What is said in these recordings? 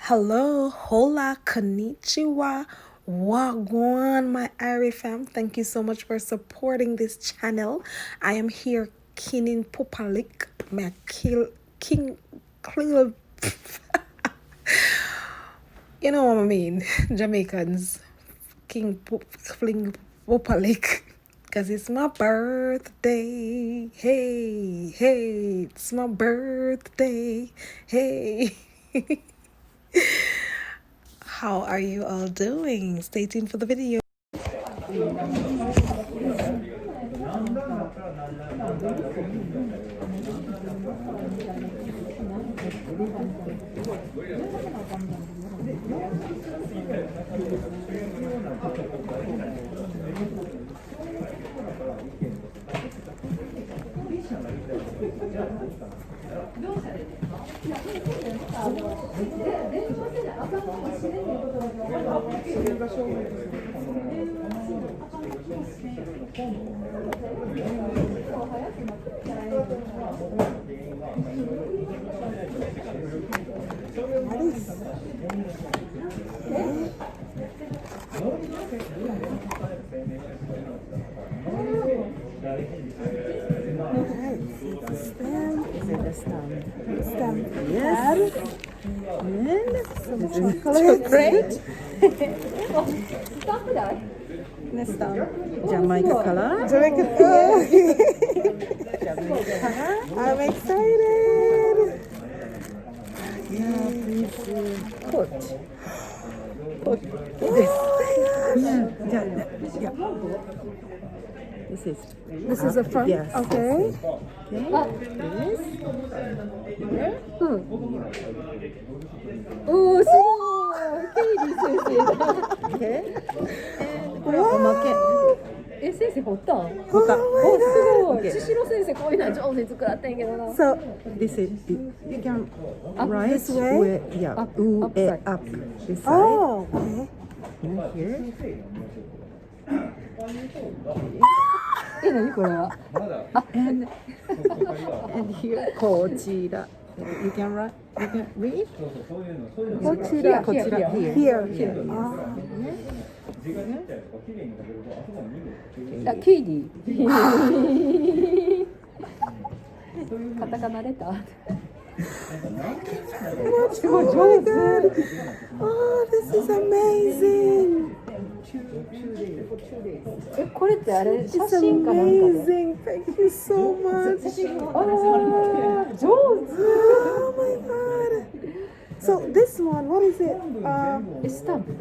Hello, hola, konnichiwa, wagwan, my Irie fam. Thank you so much for supporting this channel. I am here, Kinin Popalik, my King Cleo. You know what I mean, Jamaicans, King Fling Popalik. Cause it's my birthday. Hey, hey, it's my birthday. Hey. How are you all doing? Stay tuned for the video. Stamp. Yes. And some chocolate. Next stamp. Jamaica color. Jamaica color. I'm excited. Yeah, please put this. Yeah. This is a front. Yes. Okay. This. Here. Oh, so Okay. And Wow. 先生掘ったん？ Oh my すごい。千代先生こういうのは上手に作らってんけどな。 God. So this is you can Up write this way? with Up up this side oh, okay. and here. 何これは？ And here こちら you can write you can read こちら。こちら here Here. Ah. あ、ケイディ。カタカナレター。すごい Oh 上 my 手。 God. Oh, this is amazing. これってあれ写 It's 真かなんかで。 amazing. Thank you so much. ああ、上手。 Oh my God. So this one, what is it? スタンプ。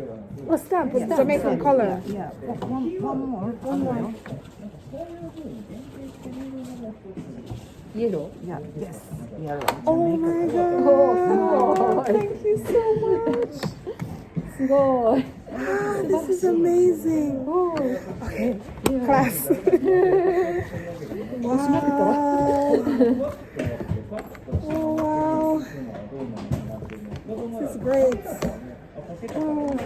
A stamp with Jamaican color. yeah one more Yellow. yeah yes yellow Oh my Oh, God. Thank you so much. すごい。 This is amazing. Okay, class. Wow. Oh, wow. This is great. Oh.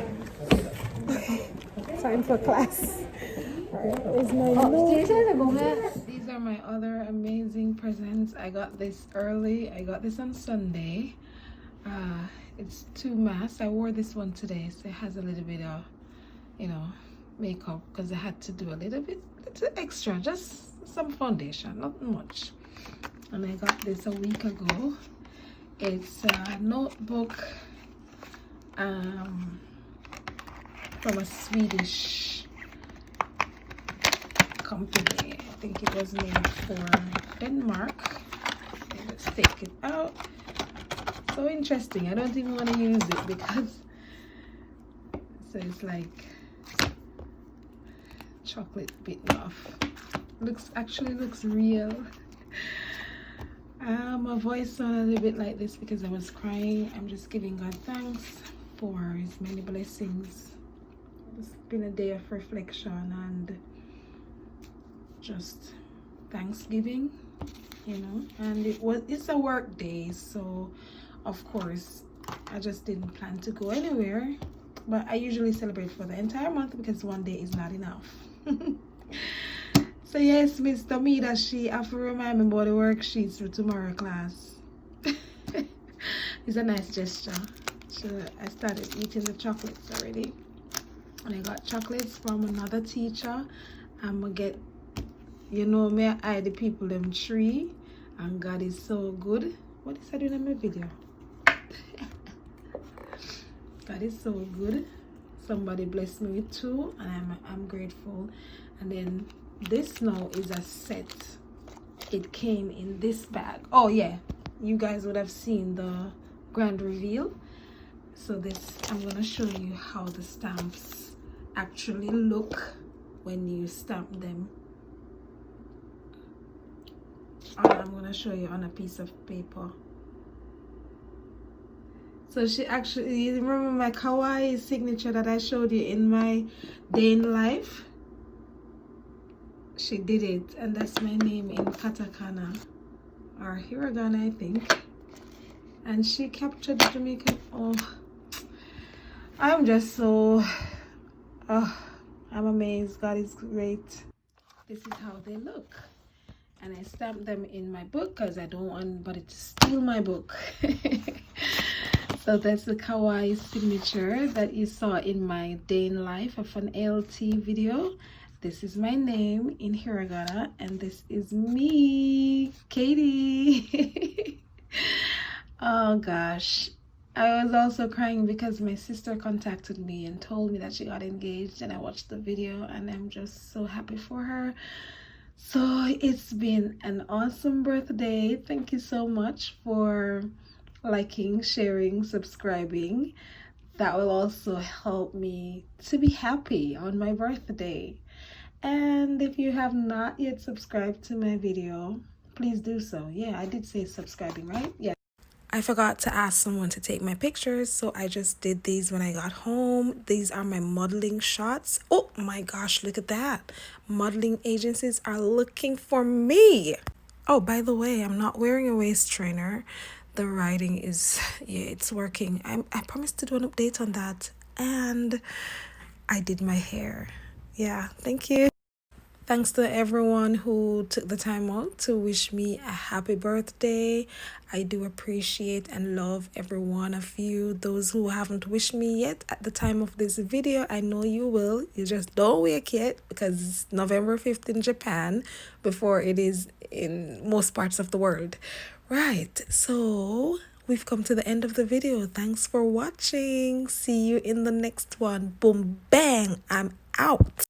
Time for class. Alright, there's my あ、 note. 先生ごめん。 These are my other amazing presents. I got this early. I got this on Sunday. It's 2 masks. I wore this one today, so it has a little bit of, makeup because I had to do a little extra, just some foundation, not much. And I got this a week ago. It's a notebook from a Swedish company. I think it was made for Denmark. Okay, let's take it out. So interesting. I don't even want to use it because it's like chocolate bitten off. Actually looks real. My voice sounded a little bit like this because I was crying. I'm just giving God thanks for his many blessings. It's been a day of reflection and just Thanksgiving, and it's a work day, so of course I just didn't plan to go anywhere, but I usually celebrate for the entire month because one day is not enough. So yes, Mr. Mida, she have to remind me about the worksheets for tomorrow class. It's a nice gesture. So I started eating the chocolates already. And I got chocolates from another teacher. I'm gonna get, you know me, I the people them tree. And God is so good. What is I doing in my video? God is so good. Somebody blessed me with 2 and I'm grateful. And then this now is a set. It came in this bag. Oh yeah, you guys would have seen the grand reveal. So this, I'm gonna show you how the stamps actually look when you stamp them. And I'm gonna show you on a piece of paper. So she actually, you remember my kawaii signature that I showed you in my day in life? She did it, and that's my name in katakana or hiragana, I think. And she captured the Jamaican. Oh, I'm just so, oh, I'm amazed. God is great. This is how they look. And I stamped them in my book because I don't want anybody to steal my book. So that's the kawaii signature that you saw in my day in life of an ALT video. This is my name in hiragana, and this is me, Katie. Oh gosh, I was also crying because my sister contacted me and told me that she got engaged, and I watched the video and I'm just so happy for her. So it's been an awesome birthday. Thank you so much for liking, sharing, subscribing. That will also help me to be happy on my birthday. And if you have not yet subscribed to my video, please do so. Yeah, I did say subscribing, right? Yeah. I forgot to ask someone to take my pictures, so I just did these when I got home. These are my modeling shots. Oh my gosh, look at that. Modeling agencies are looking for me. Oh, by the way, I'm not wearing a waist trainer. The writing is, yeah, it's working. I promised to do an update on that. And I did my hair. Yeah, thank you. Thanks to everyone who took the time out to wish me a happy birthday. I do appreciate and love every one of you. Those who haven't wished me yet at the time of this video, I know you will. You just don't wait yet because it's November 5th in Japan before it is in most parts of the world. Right, so we've come to the end of the video. Thanks for watching. See you in the next one. Boom, bang, I'm out.